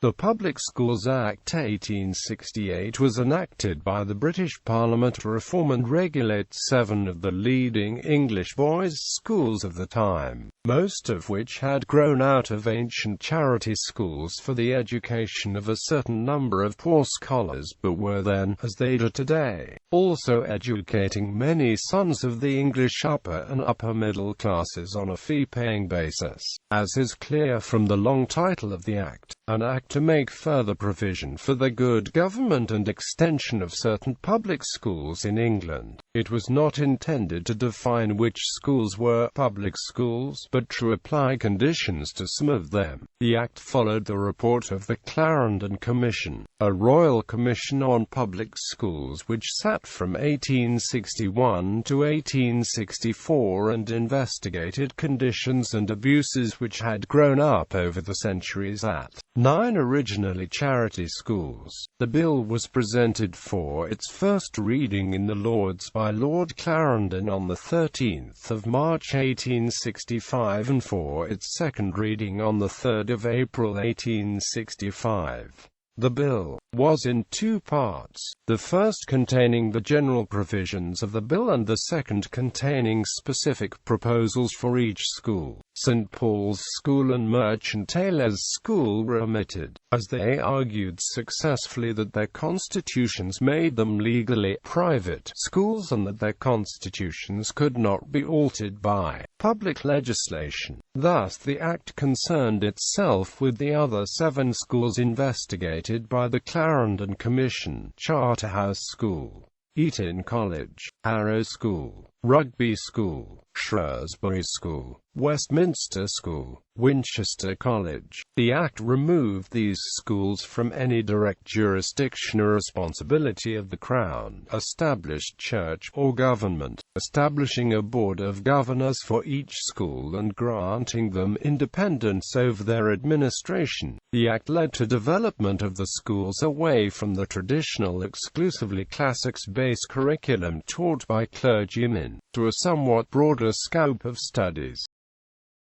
The Public Schools Act 1868 was enacted by the British Parliament to reform and regulate 7 of the leading English boys' schools of the time, most of which had grown out of ancient charity schools for the education of a certain number of poor scholars, but were then, as they are today, also educating many sons of the English upper and upper middle classes on a fee-paying basis, as is clear from the long title of the Act, an Act to make further provision for the good government and extension of certain public schools in England. It was not intended to define which schools were public schools, but to apply conditions to some of them. The Act followed the report of the Clarendon Commission, a royal commission on public schools which sat from 1861 to 1864 and investigated conditions and abuses which had grown up over the centuries at 9 originally charity schools. The bill was presented for its first reading in the Lords by Lord Clarendon on the 13th of March 1865 and for its second reading on the 3rd of April 1865. The bill was in 2 parts, the first containing the general provisions of the bill and the second containing specific proposals for each school. St. Paul's School and Merchant Taylors' School were omitted, as they argued successfully that their constitutions made them legally private schools and that their constitutions could not be altered by public legislation. Thus the Act concerned itself with the other 7 schools investigated by the Clarendon Commission: Charterhouse School, Eton College, Harrow School, Rugby School, Shrewsbury School, Westminster School, Winchester College. The Act removed these schools from any direct jurisdiction or responsibility of the Crown, established church or government, establishing a board of governors for each school and granting them independence over their administration. The Act led to development of the schools away from the traditional exclusively classics-based curriculum taught by clergymen, to a somewhat broader scope of studies.